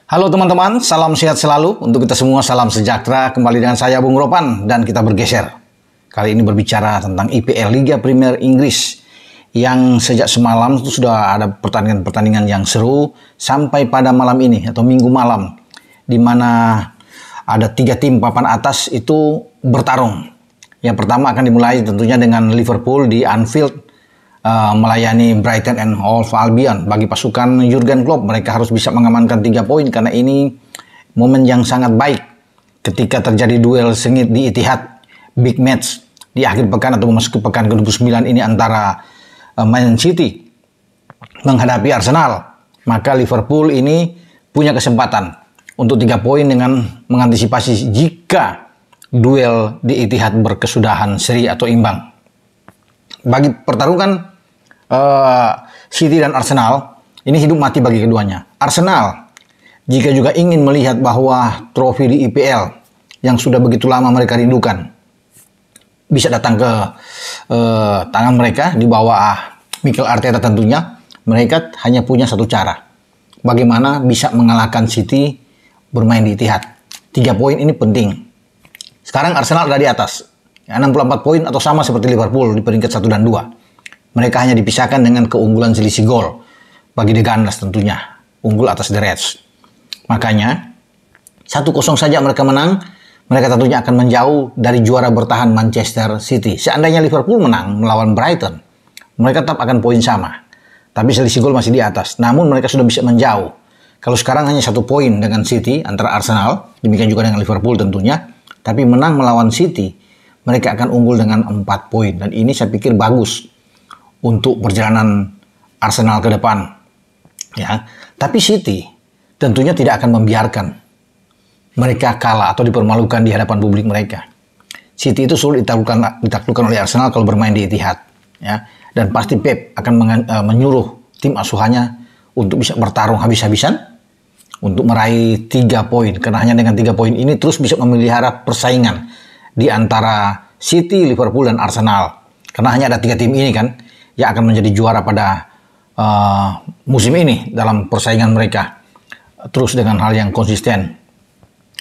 Halo teman-teman, salam sehat selalu untuk kita semua, salam sejahtera. Kembali dengan saya Bung Ropan dan kita bergeser. Kali ini berbicara tentang IPL, Liga Premier Inggris, yang sejak semalam itu sudah ada pertandingan-pertandingan yang seru sampai pada malam ini atau minggu malam, di mana ada 3 tim papan atas itu bertarung. Yang pertama akan dimulai tentunya dengan Liverpool di Anfield melayani Brighton and Hove Albion. Bagi pasukan Jurgen Klopp, mereka harus bisa mengamankan 3 poin karena ini momen yang sangat baik ketika terjadi duel sengit di Etihad, big match di akhir pekan atau memasuki pekan ke-29 ini antara Man City menghadapi Arsenal. Maka Liverpool ini punya kesempatan untuk 3 poin dengan mengantisipasi jika duel di Etihad berkesudahan seri atau imbang. Bagi pertarungan City dan Arsenal, ini hidup mati bagi keduanya. Arsenal, jika juga ingin melihat bahwa trofi di IPL yang sudah begitu lama mereka rindukan bisa datang ke tangan mereka di bawah Mikel Arteta tentunya, mereka hanya punya satu cara. Bagaimana bisa mengalahkan City bermain di Etihad. 3 poin ini penting. Sekarang Arsenal ada di atas, 64 poin atau sama seperti Liverpool di peringkat 1 dan 2. Mereka hanya dipisahkan dengan keunggulan selisih gol bagi The Gunners tentunya, unggul atas The Reds. Makanya 1-0 saja mereka menang, mereka tentunya akan menjauh dari juara bertahan Manchester City. Seandainya Liverpool menang melawan Brighton, mereka tetap akan poin sama, tapi selisih gol masih di atas. Namun mereka sudah bisa menjauh. Kalau sekarang hanya 1 poin dengan City antara Arsenal, demikian juga dengan Liverpool tentunya, tapi menang melawan City, mereka akan unggul dengan 4 poin. Dan ini saya pikir bagus untuk perjalanan Arsenal ke depan, ya. Tapi City tentunya tidak akan membiarkan mereka kalah atau dipermalukan di hadapan publik mereka. City itu sulit ditaklukkan oleh Arsenal kalau bermain di Etihad, ya. Dan pasti Pep akan menyuruh tim asuhannya untuk bisa bertarung habis-habisan untuk meraih 3 poin. Karena hanya dengan 3 poin ini terus bisa memelihara persaingan di antara City, Liverpool, dan Arsenal. Karena hanya ada 3 tim ini kan yang akan menjadi juara pada musim ini dalam persaingan mereka, terus dengan hal yang konsisten.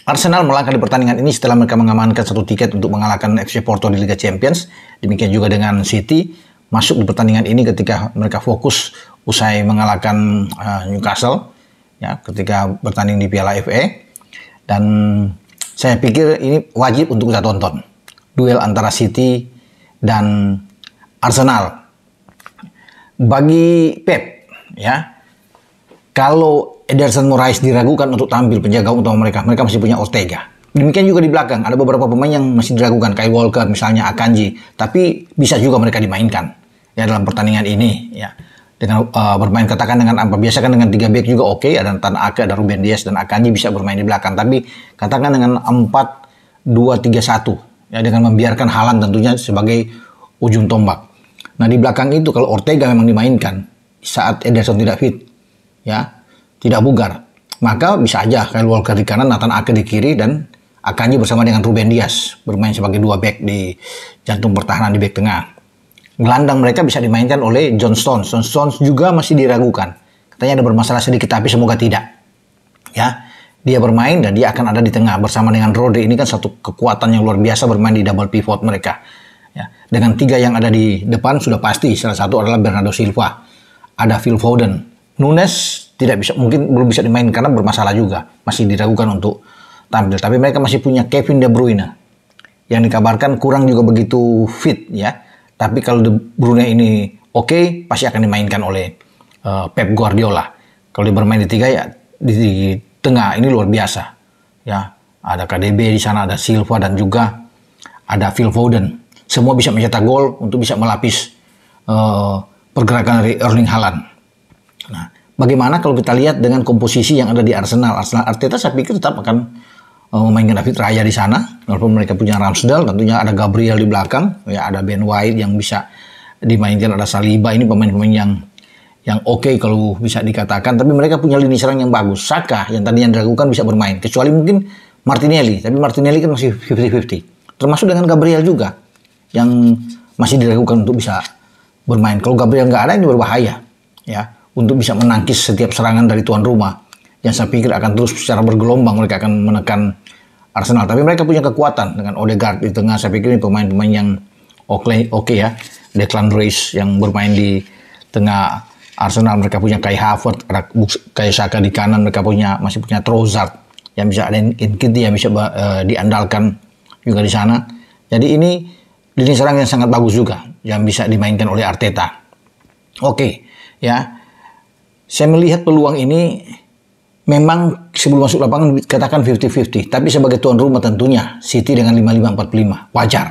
Arsenal melangkah di pertandingan ini setelah mereka mengamankan 1 tiket untuk mengalahkan FC Porto di Liga Champions. Demikian juga dengan City masuk di pertandingan ini ketika mereka fokus usai mengalahkan Newcastle, ya, ketika bertanding di Piala FA. Dan saya pikir ini wajib untuk kita tonton, duel antara City dan Arsenal. Bagi Pep, ya, kalau Ederson Moraes diragukan untuk tampil penjaga utama mereka masih punya Ortega. Demikian juga di belakang, ada beberapa pemain yang masih diragukan, Kyle Walker misalnya, Akanji, tapi bisa juga mereka dimainkan, ya, dalam pertandingan ini, ya, dengan bermain katakan dengan apa, biasakan dengan 3 back juga oke, ada Nathan Ake, ada Ruben Dias, dan Akanji bisa bermain di belakang, tapi katakan dengan 4-2-3-1, ya, dengan membiarkan Haaland tentunya sebagai ujung tombak. Nah, di belakang itu kalau Ortega memang dimainkan saat Ederson tidak fit, ya, tidak bugar, maka bisa aja Kyle Walker di kanan, Nathan Ake di kiri, dan Akanji bersama dengan Ruben Dias bermain sebagai 2 back di jantung pertahanan di back tengah. Gelandang mereka bisa dimainkan oleh John Stones. John Stones juga masih diragukan, katanya ada bermasalah sedikit, tapi semoga tidak, ya. Dia bermain dan dia akan ada di tengah bersama dengan Rodri. Ini kan satu kekuatan yang luar biasa bermain di double pivot mereka. Ya, dengan 3 yang ada di depan sudah pasti salah satu adalah Bernardo Silva, ada Phil Foden, Nunes tidak bisa, mungkin belum bisa dimain karena bermasalah juga, masih diragukan untuk tampil. Tapi mereka masih punya Kevin De Bruyne yang dikabarkan kurang juga begitu fit, ya. Tapi kalau De Bruyne ini oke, pasti akan dimainkan oleh Pep Guardiola. Kalau dia bermain di 3, ya, di tengah ini luar biasa, ya. Ada KDB di sana, ada Silva, dan juga ada Phil Foden. Semua bisa mencetak gol untuk bisa melapis pergerakan dari Erling Haaland. Nah, bagaimana kalau kita lihat dengan komposisi yang ada di Arsenal? Arteta saya pikir tetap akan memainkan David Raya di sana, walaupun mereka punya Ramsdale, tentunya ada Gabriel di belakang, ya, ada Ben White yang bisa dimainkan, ada Saliba. Ini pemain-pemain yang oke kalau bisa dikatakan, tapi mereka punya lini serang yang bagus. Saka yang tadi yang diragukan bisa bermain, kecuali mungkin Martinelli, tapi Martinelli kan masih 50-50. Termasuk dengan Gabriel juga yang masih diragukan untuk bisa bermain. Kalau Gabriel nggak ada, ini berbahaya, ya, untuk bisa menangkis setiap serangan dari tuan rumah yang saya pikir akan terus secara bergelombang mereka akan menekan Arsenal. Tapi mereka punya kekuatan dengan Odegaard di tengah. Saya pikir ini pemain-pemain yang oke ya. Declan Rice yang bermain di tengah Arsenal. Mereka punya Kai Havertz, ada Bukayo Saka di kanan. Mereka masih punya Trossard yang bisa ada Nketiah yang bisa diandalkan juga di sana. Jadi ini lini serang yang sangat bagus juga yang bisa dimainkan oleh Arteta. Oke, ya. Saya melihat peluang ini memang sebelum masuk lapangan katakan 50-50, tapi sebagai tuan rumah tentunya City dengan 55-45 wajar.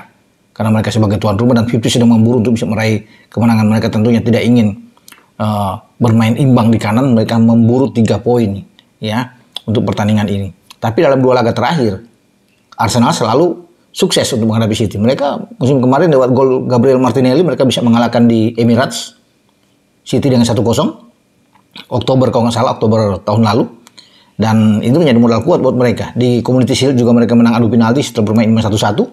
Karena mereka sebagai tuan rumah dan 50 sedang memburu untuk bisa meraih kemenangan. Mereka tentunya tidak ingin bermain imbang di kanan, mereka memburu 3 poin ya untuk pertandingan ini. Tapi dalam 2 laga terakhir Arsenal selalu sukses untuk menghadapi City. Mereka musim kemarin lewat gol Gabriel Martinelli mereka bisa mengalahkan di Emirates City dengan 1-0. Oktober kalau nggak salah, Oktober tahun lalu. Dan itu menjadi modal kuat buat mereka. Di Community Shield juga mereka menang adu penalti setelah bermain 5-1.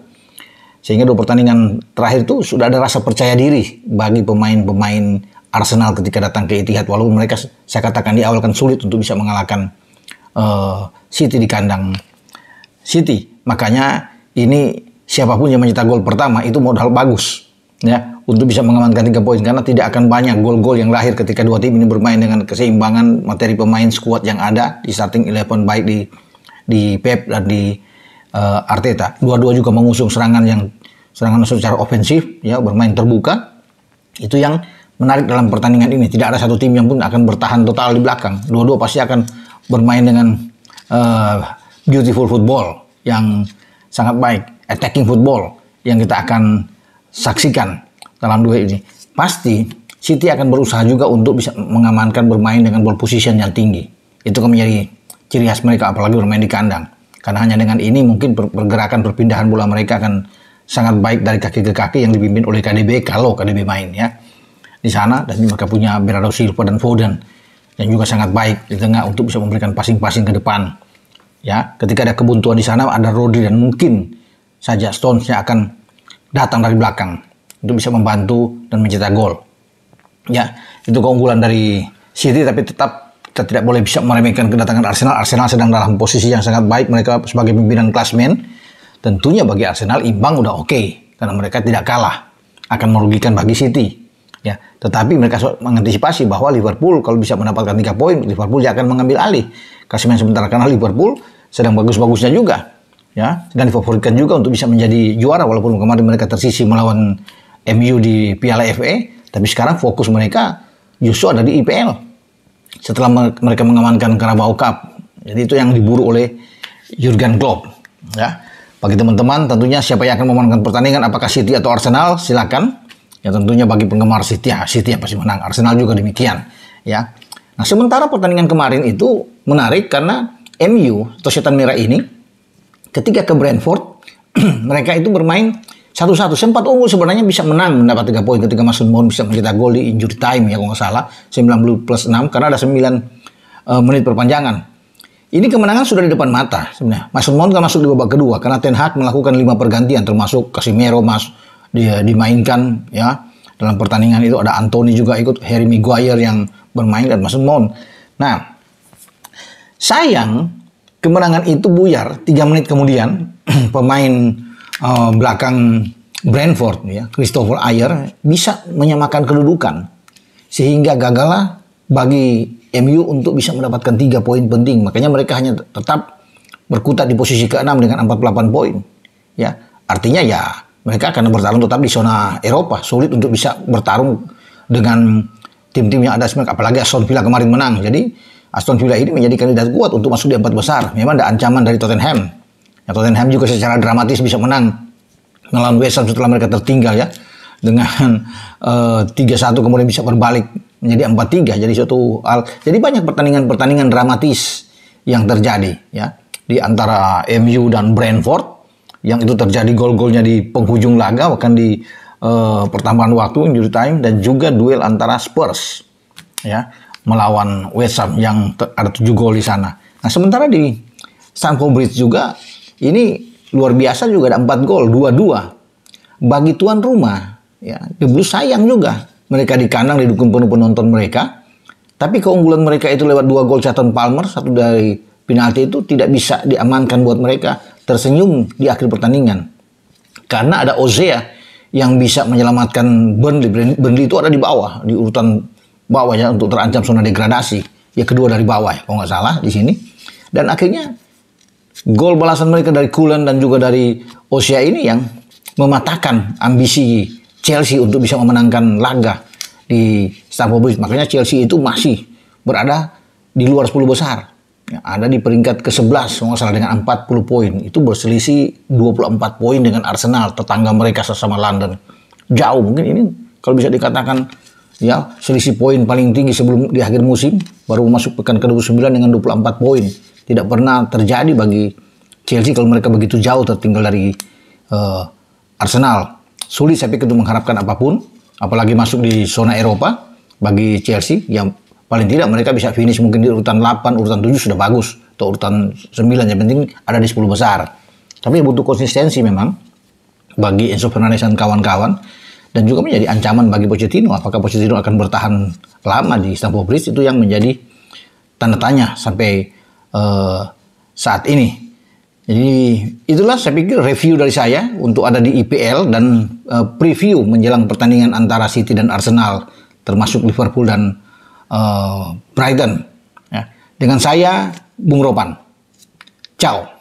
Sehingga 2 pertandingan terakhir itu sudah ada rasa percaya diri bagi pemain-pemain Arsenal ketika datang ke Etihad. Walaupun mereka, saya katakan di awal kan sulit untuk bisa mengalahkan City di kandang City. Makanya ini siapapun yang mencetak gol pertama itu modal bagus ya untuk bisa mengamankan 3 poin, karena tidak akan banyak gol-gol yang lahir ketika 2 tim ini bermain dengan keseimbangan materi pemain squad yang ada di starting 11 baik di Pep dan di Arteta. Dua-dua juga mengusung serangan secara ofensif ya, bermain terbuka. Itu yang menarik dalam pertandingan ini. Tidak ada satu tim yang pun akan bertahan total di belakang. Dua-dua pasti akan bermain dengan beautiful football yang sangat baik, attacking football yang kita akan saksikan dalam 2 ini. Pasti City akan berusaha juga untuk bisa mengamankan bermain dengan ball position yang tinggi. Itu akan menjadi ciri khas mereka, apalagi bermain di kandang. Karena hanya dengan ini mungkin pergerakan perpindahan bola mereka akan sangat baik dari kaki ke kaki yang dipimpin oleh KDB kalau KDB main ya di sana. Dan mereka punya Bernardo Silva dan Foden yang juga sangat baik di tengah untuk bisa memberikan passing-passing ke depan. Ya, ketika ada kebuntuan di sana ada Rodri dan mungkin saja Stones yang akan datang dari belakang untuk bisa membantu dan mencetak gol. Ya, itu keunggulan dari City, tapi tetap kita tidak boleh bisa meremehkan kedatangan Arsenal. Arsenal sedang dalam posisi yang sangat baik, mereka sebagai pimpinan klasemen. Tentunya bagi Arsenal imbang udah oke, karena mereka tidak kalah akan merugikan bagi City. Ya, tetapi mereka mengantisipasi bahwa Liverpool kalau bisa mendapatkan 3 poin, Liverpool akan mengambil alih klasemen sementara, karena Liverpool sedang bagus-bagusnya juga. Ya, dan difavoritkan juga untuk bisa menjadi juara walaupun kemarin mereka tersisih melawan MU di Piala FA, tapi sekarang fokus mereka justru ada di IPL setelah mereka mengamankan Carabao Cup. Jadi itu yang diburu oleh Jurgen Klopp. Ya, bagi teman-teman tentunya siapa yang akan memenangkan pertandingan, apakah City atau Arsenal, silakan. Ya tentunya bagi penggemar City, City yang pasti menang. Arsenal juga demikian. Ya. Nah sementara pertandingan kemarin itu menarik karena MU atau Setan Merah ini ketika ke Brentford mereka itu bermain 1-1, sempat unggul sebenarnya, bisa menang mendapat 3 poin ketika Mason Mount bisa mencetak gol di injury time ya kalau nggak salah 90+6 karena ada 9 menit perpanjangan. Ini kemenangan sudah di depan mata sebenarnya. Mason Mount kan masuk di babak kedua karena Ten Hag melakukan 5 pergantian termasuk Casemiro dia dimainkan ya. Dalam pertandingan itu ada Anthony juga ikut, Harry Maguire yang bermain dan Mason Mount. Nah, sayang kemenangan itu buyar 3 menit kemudian pemain belakang Brentford ya, Christopher Ayer bisa menyamakan kedudukan sehingga gagallah bagi MU untuk bisa mendapatkan 3 poin penting. Makanya mereka hanya tetap berkutat di posisi ke-6 dengan 48 poin. Ya, artinya ya mereka akan bertarung tetap di zona Eropa. Sulit untuk bisa bertarung dengan tim-tim yang ada sebenarnya, apalagi Aston Villa kemarin menang. Jadi Aston Villa ini menjadi kandidat kuat untuk masuk di 4 besar. Memang ada ancaman dari Tottenham. Ya, Tottenham juga secara dramatis bisa menang melawan West Ham setelah mereka tertinggal ya dengan 3-1 kemudian bisa berbalik menjadi 4-3. Jadi banyak pertandingan-pertandingan dramatis yang terjadi ya di antara MU dan Brentford, yang itu terjadi gol-golnya di penghujung laga bahkan di pertambahan waktu injury time, dan juga duel antara Spurs ya melawan West Ham yang ada 7 gol di sana. Nah, sementara di Stamford Bridge juga ini luar biasa juga ada 4 gol, 2-2 bagi tuan rumah ya. The Blues sayang juga mereka di kandang didukung penuh penonton mereka, Tapi keunggulan mereka itu lewat 2 gol catatan Palmer, 1 dari penalti itu tidak bisa diamankan buat mereka tersenyum di akhir pertandingan. Karena ada Ozea yang bisa menyelamatkan Burnley. Burnley itu ada di bawah, di urutan bawah ya untuk terancam zona degradasi. Ya kedua dari bawah ya, kalau nggak salah di sini. Dan akhirnya gol balasan mereka dari Cullen dan juga dari Ozea ini yang mematahkan ambisi Chelsea untuk bisa memenangkan laga di Stamford Bridge. Makanya Chelsea itu masih berada di luar 10 besar. Ya, ada di peringkat ke-11 kalau nggak salah dengan 40 poin. Itu berselisih 24 poin dengan Arsenal, tetangga mereka sesama London. Jauh, mungkin ini kalau bisa dikatakan ya selisih poin paling tinggi sebelum di akhir musim, baru masuk pekan ke-29 dengan 24 poin. Tidak pernah terjadi bagi Chelsea kalau mereka begitu jauh tertinggal dari Arsenal. Sulit saya pikir untuk mengharapkan apapun, apalagi masuk di zona Eropa bagi Chelsea yang paling tidak mereka bisa finish mungkin di urutan 8, urutan 7 sudah bagus, atau urutan 9 yang penting ada di 10 besar. Tapi butuh konsistensi memang bagi Enzo Fernandez dan kawan-kawan, dan juga menjadi ancaman bagi Pochettino. Apakah Pochettino akan bertahan lama di Stamford Bridge, itu yang menjadi tanda tanya sampai saat ini. Jadi itulah saya pikir review dari saya untuk ada di IPL dan preview menjelang pertandingan antara City dan Arsenal, termasuk Liverpool dan Brighton. Ya. Dengan saya, Bung Ropan. Ciao.